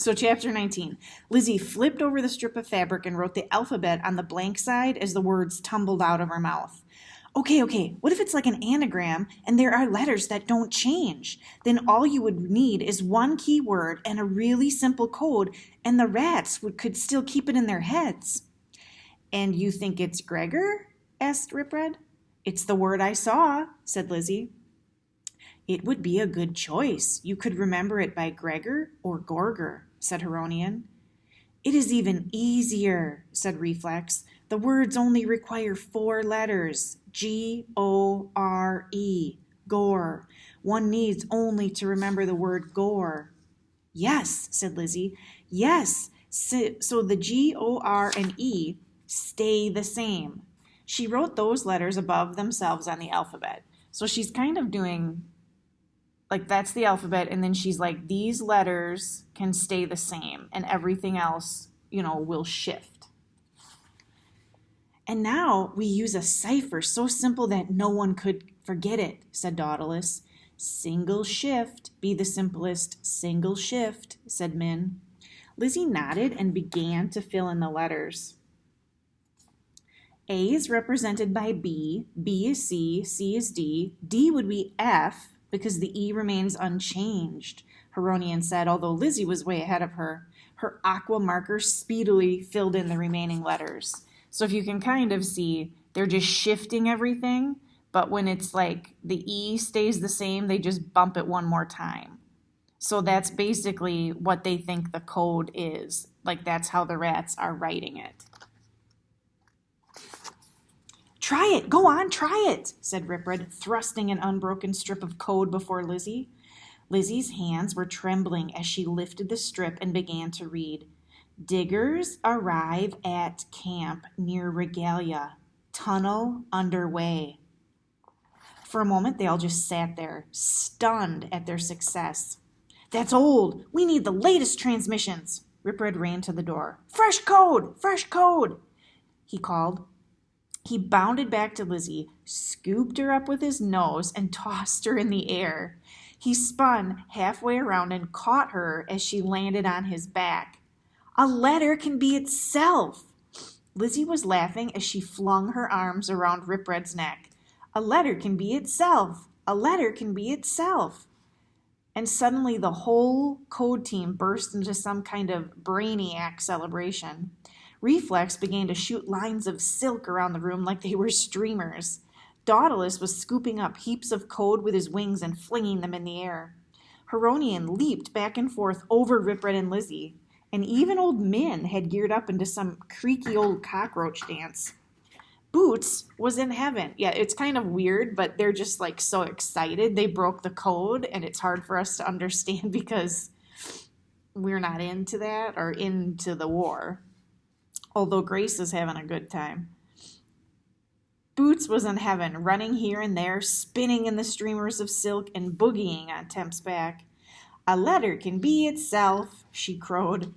So chapter 19, Lizzie flipped over the strip of fabric and wrote the alphabet on the blank side as the words tumbled out of her mouth. Okay, what if it's like an anagram and there are letters that don't change? Then all you would need is one keyword and a really simple code, and the rats could still keep it in their heads. And you think it's Gregor? Asked Rip Red. It's the word I saw, said Lizzie. It would be a good choice. You could remember it by Gregor or Gorger, said Heronian. It is even easier, said Reflex. The words only require 4 letters. G-O-R-E. Gore. One needs only to remember the word gore. Yes, said Lizzie. Yes. So the G, O, R, and E stay the same. She wrote those letters above themselves on the alphabet. So she's kind of doing, like, that's the alphabet, and then she's like, these letters can stay the same, and everything else, will shift. And now we use a cipher so simple that no one could forget it, said Daedalus. Single shift, be the simplest. Single shift, said Min. Lizzie nodded and began to fill in the letters. A is represented by B, B is C, C is D, D would be F because the E remains unchanged, Heronian said, although Lizzie was way ahead of her. Her aqua marker speedily filled in the remaining letters. So if you can kind of see, they're just shifting everything, but when it's like the E stays the same, they just bump it one more time. So that's basically what they think the code is. Like, that's how the rats are writing it. Try it, go on, try it, said Rip Red, thrusting an unbroken strip of code before Lizzie. Lizzie's hands were trembling as she lifted the strip and began to read. Diggers arrive at camp near Regalia. Tunnel underway. For a moment, they all just sat there, stunned at their success. That's old. We need the latest transmissions. Rip Red ran to the door. Fresh code! Fresh code! He called. He bounded back to Lizzie, scooped her up with his nose, and tossed her in the air. He spun halfway around and caught her as she landed on his back. A letter can be itself. Lizzie was laughing as she flung her arms around Rip Red's neck. A letter can be itself. A letter can be itself. And suddenly the whole code team burst into some kind of brainiac celebration. Reflex began to shoot lines of silk around the room like they were streamers. Daedalus was scooping up heaps of code with his wings and flinging them in the air. Heronian leaped back and forth over Rip Red and Lizzie. And even old Min had geared up into some creaky old cockroach dance. Boots was in heaven. Yeah, it's kind of weird, but they're just like so excited. They broke the code, and it's hard for us to understand because we're not into that or into the war. Although Grace is having a good time. Boots was in heaven, running here and there, spinning in the streamers of silk and boogieing on Temp's back. A letter can be itself, she crowed.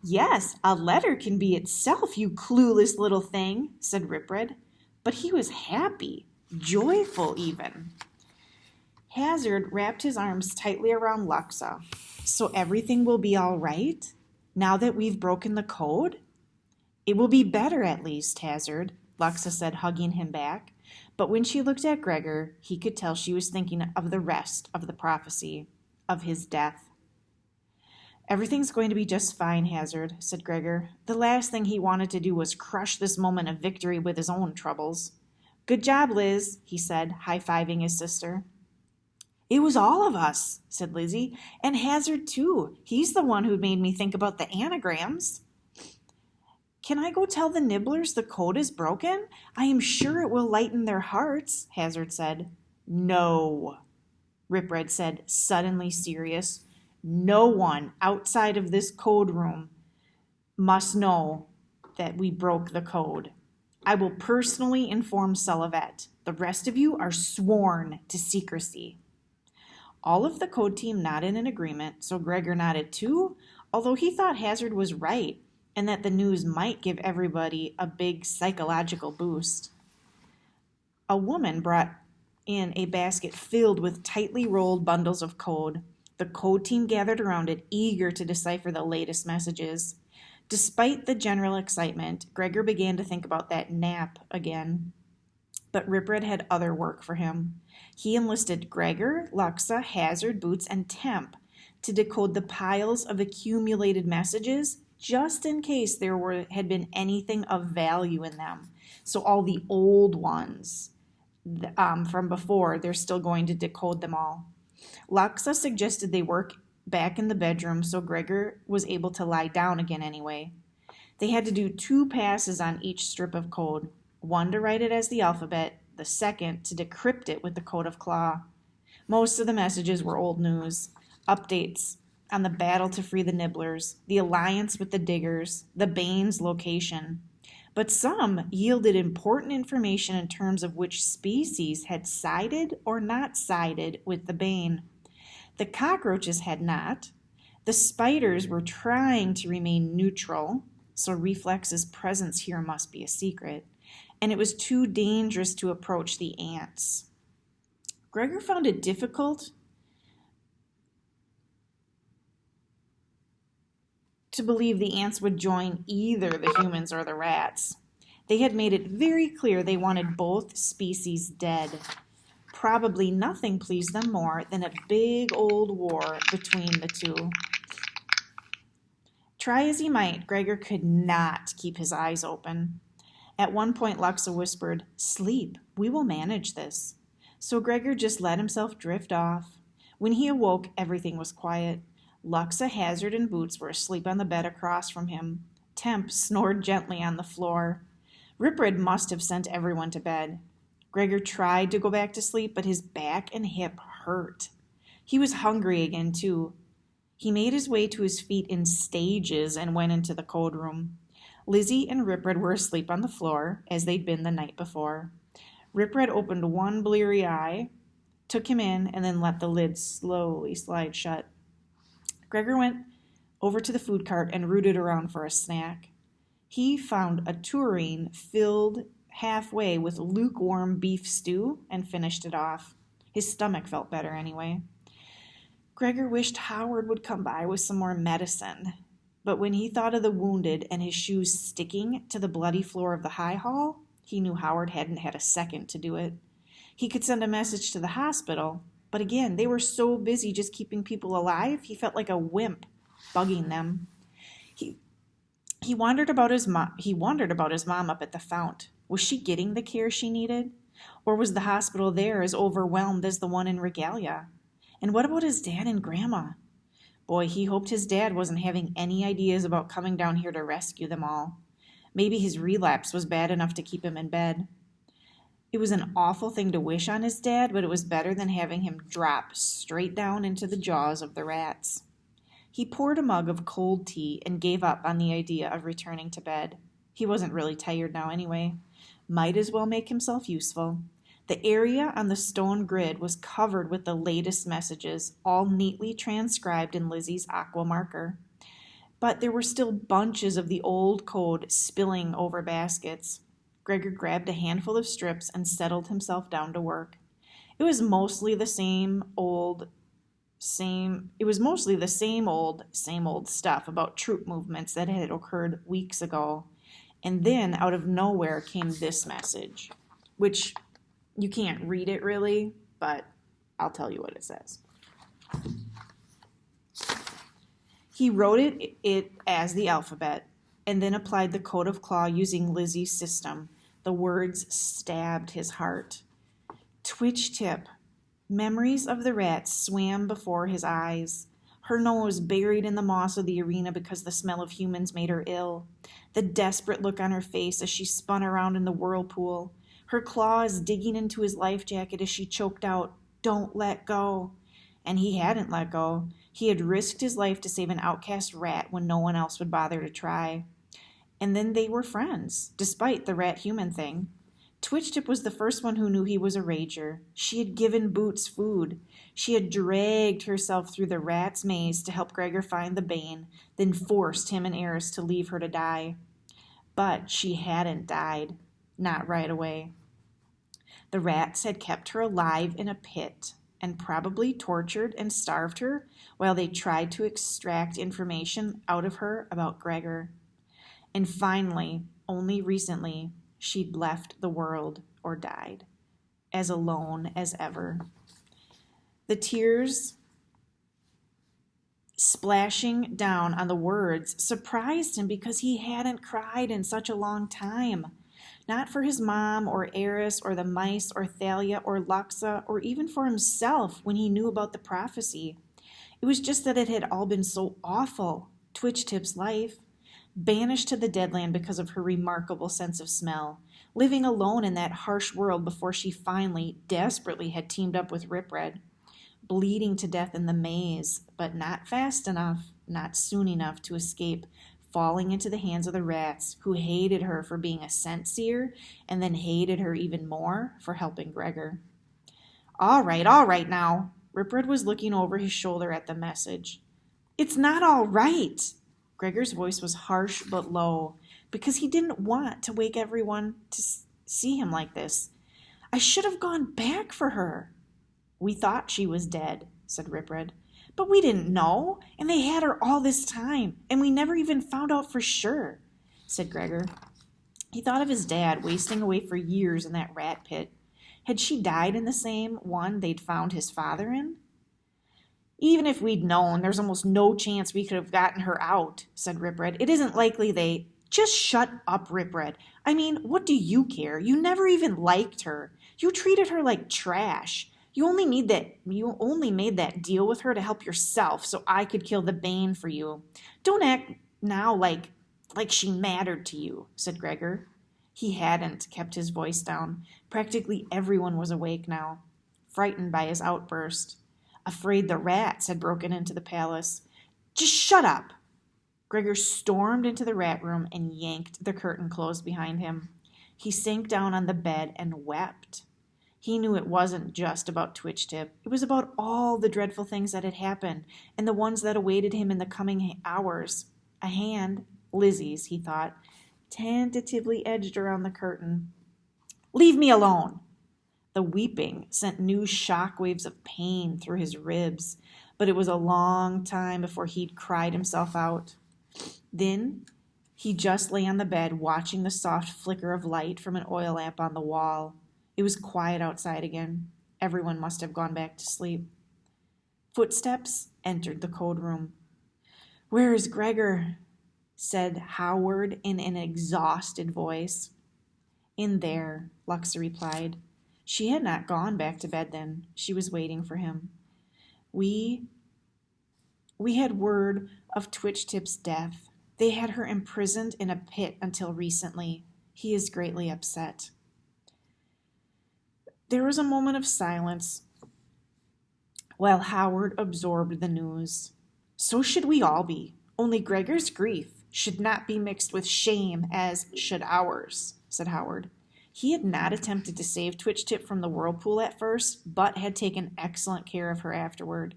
Yes, a letter can be itself, you clueless little thing, said Rip Red. But he was happy, joyful even. Hazard wrapped his arms tightly around Luxa. So everything will be all right, now that we've broken the code? It will be better at least, Hazard, Luxa said, hugging him back. But when she looked at Gregor, he could tell she was thinking of the rest of the prophecy, of his death. Everything's going to be just fine, Hazard, said Gregor. The last thing he wanted to do was crush this moment of victory with his own troubles. Good job, Liz, he said, high-fiving his sister. It was all of us, said Lizzie, and Hazard too. He's the one who made me think about the anagrams. Can I go tell the Nibblers the code is broken? I am sure it will lighten their hearts, Hazard said. No, Rip Red said, suddenly serious. No one outside of this code room must know that we broke the code. I will personally inform Sullivan. The rest of you are sworn to secrecy. All of the code team nodded in agreement, so Gregor nodded too, although he thought Hazard was right and that the news might give everybody a big psychological boost. A woman brought in a basket filled with tightly rolled bundles of code. The code team gathered around it, eager to decipher the latest messages. Despite the general excitement, Gregor began to think about that nap again. But Ripred had other work for him. He enlisted Gregor, Luxa, Hazard, Boots, and Temp to decode the piles of accumulated messages just in case had been anything of value in them. So all the old ones from before, they're still going to decode them all. Luxa suggested they work back in the bedroom so Gregor was able to lie down again anyway. They had to do 2 passes on each strip of code, one to write it as the alphabet, the second to decrypt it with the code of claw. Most of the messages were old news, updates on the battle to free the Nibblers, the alliance with the Diggers, the Bane's location. But some yielded important information in terms of which species had sided or not sided with the Bane. The cockroaches had not. The spiders were trying to remain neutral, so Reflex's presence here must be a secret, and it was too dangerous to approach the ants. Gregor found it difficult to believe the ants would join either the humans or the rats. They had made it very clear they wanted both species dead. Probably nothing pleased them more than a big old war between the two. Try as he might, Gregor could not keep his eyes open. At one point, Luxa whispered, "Sleep, we will manage this." So Gregor just let himself drift off. When he awoke, everything was quiet. Luxa, Hazard, and Boots were asleep on the bed across from him. Temp snored gently on the floor. Ripred must have sent everyone to bed. Gregor tried to go back to sleep, but his back and hip hurt. He was hungry again, too. He made his way to his feet in stages and went into the code room. Lizzie and Ripred were asleep on the floor, as they'd been the night before. Ripred opened one bleary eye, took him in, and then let the lid slowly slide shut. Gregor went over to the food cart and rooted around for a snack. He found a tureen filled halfway with lukewarm beef stew and finished it off. His stomach felt better anyway. Gregor wished Howard would come by with some more medicine, but when he thought of the wounded and his shoes sticking to the bloody floor of the high hall, he knew Howard hadn't had a second to do it. He could send a message to the hospital, but again, they were so busy just keeping people alive, he felt like a wimp bugging them. He wondered about his mom up at the fount. Was she getting the care she needed? Or was the hospital there as overwhelmed as the one in Regalia? And what about his dad and grandma? Boy, he hoped his dad wasn't having any ideas about coming down here to rescue them all. Maybe his relapse was bad enough to keep him in bed. It was an awful thing to wish on his dad, but it was better than having him drop straight down into the jaws of the rats. He poured a mug of cold tea and gave up on the idea of returning to bed. He wasn't really tired now anyway. Might as well make himself useful. The area on the stone grid was covered with the latest messages, all neatly transcribed in Lizzie's aqua marker. But there were still bunches of the old code spilling over baskets. Gregor grabbed a handful of strips and settled himself down to work. It was mostly the same old stuff about troop movements that had occurred weeks ago. And then out of nowhere came this message, which you can't read it really, but I'll tell you what it says. He wrote it as the alphabet and then applied the code of claw using Lizzie's system. The words stabbed his heart. Twitch tip. Memories of the rat swam before his eyes. Her nose buried in the moss of the arena because the smell of humans made her ill. The desperate look on her face as she spun around in the whirlpool. Her claws digging into his life jacket as she choked out, "Don't let go." And he hadn't let go. He had risked his life to save an outcast rat when no one else would bother to try. And then they were friends, despite the rat-human thing. Twitch-Tip was the first one who knew he was a rager. She had given Boots food. She had dragged herself through the rat's maze to help Gregor find the Bane, then forced him and Eris to leave her to die. But she hadn't died. Not right away. The rats had kept her alive in a pit. and probably tortured and starved her while they tried to extract information out of her about Gregor. And finally, only recently, she'd left the world or died, as alone as ever. The tears splashing down on the words surprised him because he hadn't cried in such a long time. Not for his mom or Eris or the mice or Thalia or Luxa or even for himself when he knew about the prophecy. It was just that it had all been so awful. Twitch-Tip's life. Banished to the Deadland because of her remarkable sense of smell. Living alone in that harsh world before she finally, desperately had teamed up with Ripred. Bleeding to death in the maze, but not fast enough, not soon enough to escape falling into the hands of the rats, who hated her for being a scent seer and then hated her even more for helping Gregor. All right now. Ripred was looking over his shoulder at the message. It's not all right. Gregor's voice was harsh but low, because he didn't want to wake everyone to see him like this. I should have gone back for her. We thought she was dead, said Ripred. But we didn't know, and they had her all this time, and we never even found out for sure, said Gregor. He thought of his dad wasting away for years in that rat pit. Had she died in the same one they'd found his father in? Even if we'd known, there's almost no chance we could have gotten her out, said Ripred. It isn't likely they... Just shut up, Ripred. I mean, what do you care? You never even liked her. You treated her like trash. You only made that deal with her to help yourself so I could kill the Bane for you. Don't act now like she mattered to you, said Gregor. He hadn't kept his voice down. Practically everyone was awake now, frightened by his outburst. Afraid the rats had broken into the palace. Just shut up! Gregor stormed into the rat room and yanked the curtain closed behind him. He sank down on the bed and wept. He knew it wasn't just about Twitch-Tip. It was about all the dreadful things that had happened and the ones that awaited him in the coming hours. A hand, Lizzie's, he thought, tentatively edged around the curtain. Leave me alone! The weeping sent new shock waves of pain through his ribs, but it was a long time before he'd cried himself out. Then he just lay on the bed watching the soft flicker of light from an oil lamp on the wall. It was quiet outside again. Everyone must have gone back to sleep. Footsteps entered the code room. Where is Gregor? Said Howard in an exhausted voice. In there, Luxa replied. She had not gone back to bed then. She was waiting for him. We had word of Twitch-Tip's death. They had her imprisoned in a pit until recently. He is greatly upset. There was a moment of silence while Howard absorbed the news. So should we all be. Only Gregor's grief should not be mixed with shame as should ours, said Howard. He had not attempted to save Twitch-Tip from the whirlpool at first, but had taken excellent care of her afterward.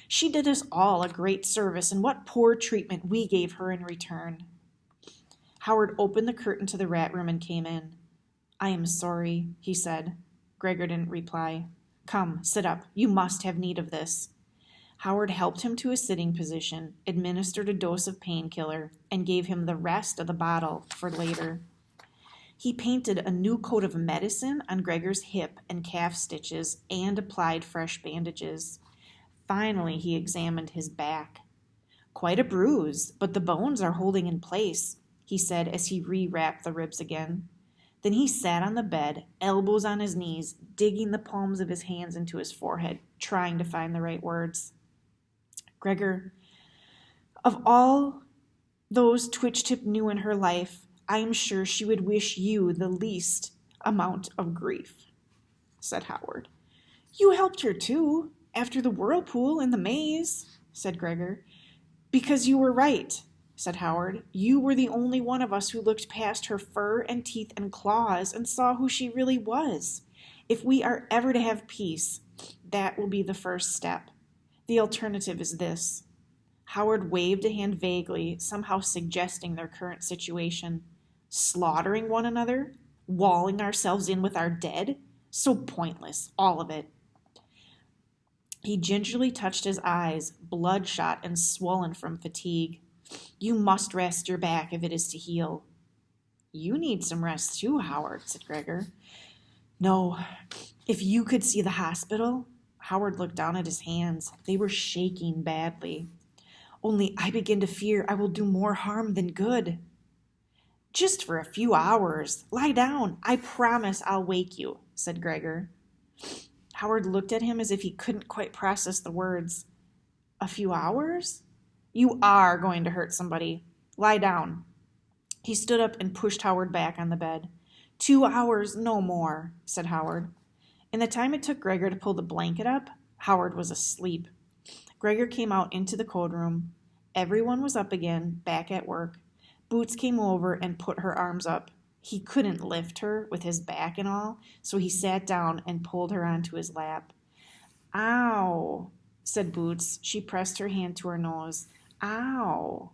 She did us all a great service, and what poor treatment we gave her in return. Howard opened the curtain to the rat room and came in. I am sorry, he said. Gregor didn't reply. Come, sit up. You must have need of this. Howard helped him to a sitting position, administered a dose of painkiller, and gave him the rest of the bottle for later. He painted a new coat of medicine on Gregor's hip and calf stitches and applied fresh bandages. Finally, he examined his back. Quite a bruise, but the bones are holding in place, he said as he rewrapped the ribs again. Then he sat on the bed, elbows on his knees, digging the palms of his hands into his forehead, trying to find the right words. Gregor, of all those Twitch-Tip knew in her life, I am sure she would wish you the least amount of grief, said Howard. You helped her too, after the whirlpool in the maze, said Gregor. Because you were right, said Howard. You were the only one of us who looked past her fur and teeth and claws and saw who she really was. If we are ever to have peace, that will be the first step. The alternative is this. Howard waved a hand vaguely, somehow suggesting their current situation. Slaughtering one another? Walling ourselves in with our dead? So pointless, all of it. He gingerly touched his eyes, bloodshot and swollen from fatigue. You must rest your back if it is to heal. You need some rest too, Howard, said Gregor. No, if you could see the hospital. Howard looked down at his hands. They were shaking badly. Only I begin to fear I will do more harm than good. Just for a few hours. Lie down. I promise I'll wake you, said Gregor. Howard looked at him as if he couldn't quite process the words. A few hours? You are going to hurt somebody. Lie down. He stood up and pushed Howard back on the bed. 2 hours, no more, said Howard. In the time it took Gregor to pull the blanket up, Howard was asleep. Gregor came out into the code room. Everyone was up again, back at work. Boots came over and put her arms up. He couldn't lift her with his back and all, so he sat down and pulled her onto his lap. Ow, said Boots. She pressed her hand to her nose. Ow.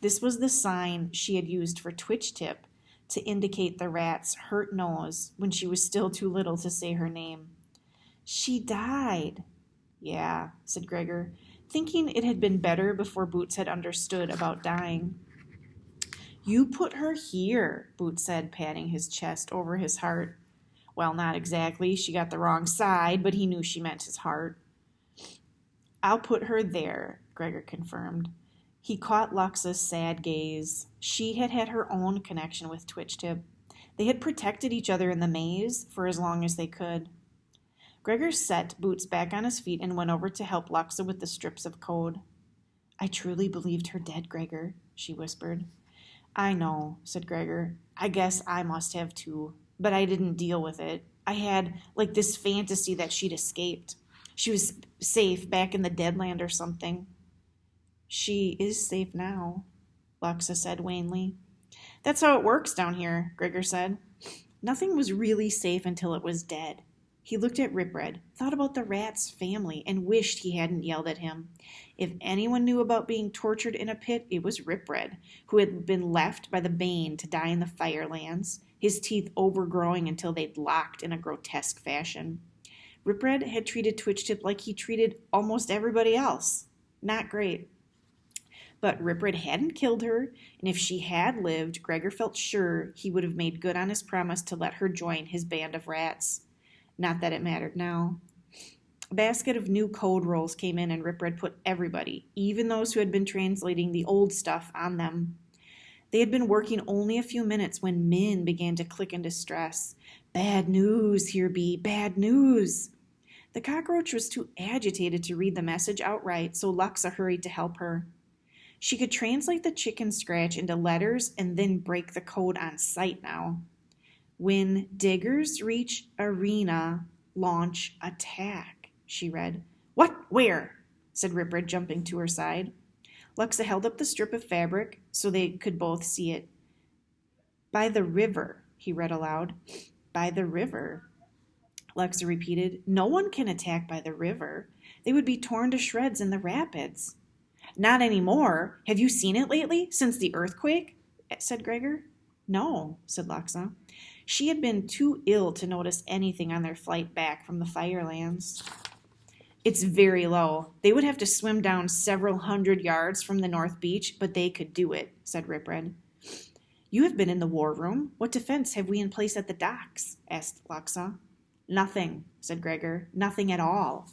This was the sign she had used for Twitch-Tip to indicate the rat's hurt nose when she was still too little to say her name. She died. Yeah, said Gregor, thinking it had been better before Boots had understood about dying. You put her here, Boots said, patting his chest over his heart. Well, not exactly. She got the wrong side, but he knew she meant his heart. I'll put her there, Gregor confirmed. He caught Luxa's sad gaze. She had had her own connection with Twitch-Tip. They had protected each other in the maze for as long as they could. Gregor set Boots back on his feet and went over to help Luxa with the strips of code. I truly believed her dead, Gregor, she whispered. I know, said Gregor. I guess I must have too, but I didn't deal with it. I had, like, this fantasy that she'd escaped. She was safe back in the Deadland or something. She is safe now, Luxa said wanly. That's how it works down here, Gregor said. Nothing was really safe until it was dead. He looked at Ripred, thought about the rat's family, and wished he hadn't yelled at him. If anyone knew about being tortured in a pit, it was Ripred, who had been left by the Bane to die in the Firelands, his teeth overgrowing until they'd locked in a grotesque fashion. Ripred had treated Twitch-Tip like he treated almost everybody else. Not great. But Ripred hadn't killed her, and if she had lived, Gregor felt sure he would have made good on his promise to let her join his band of rats. Not that it mattered now. A basket of new code rolls came in, and Ripred put everybody, even those who had been translating the old stuff, on them. They had been working only a few minutes when Min began to click in distress. Bad news, here be, bad news. The cockroach was too agitated to read the message outright, so Luxa hurried to help her. She could translate the chicken scratch into letters and then break the code on sight now. When diggers reach arena, launch attack, she read. What? Where? Said Ripred, jumping to her side. Luxa held up the strip of fabric so they could both see it. By the river, he read aloud. By the river, Luxa repeated. No one can attack by the river. They would be torn to shreds in the rapids. Not anymore. Have you seen it lately, since the earthquake? Said Gregor. No, said Luxa. She had been too ill to notice anything on their flight back from the Firelands. It's very low. They would have to swim down several hundred yards from the North Beach, but they could do it, said Ripred. You have been in the war room. What defense have we in place at the docks? Asked Luxa. Nothing, said Gregor. Nothing at all.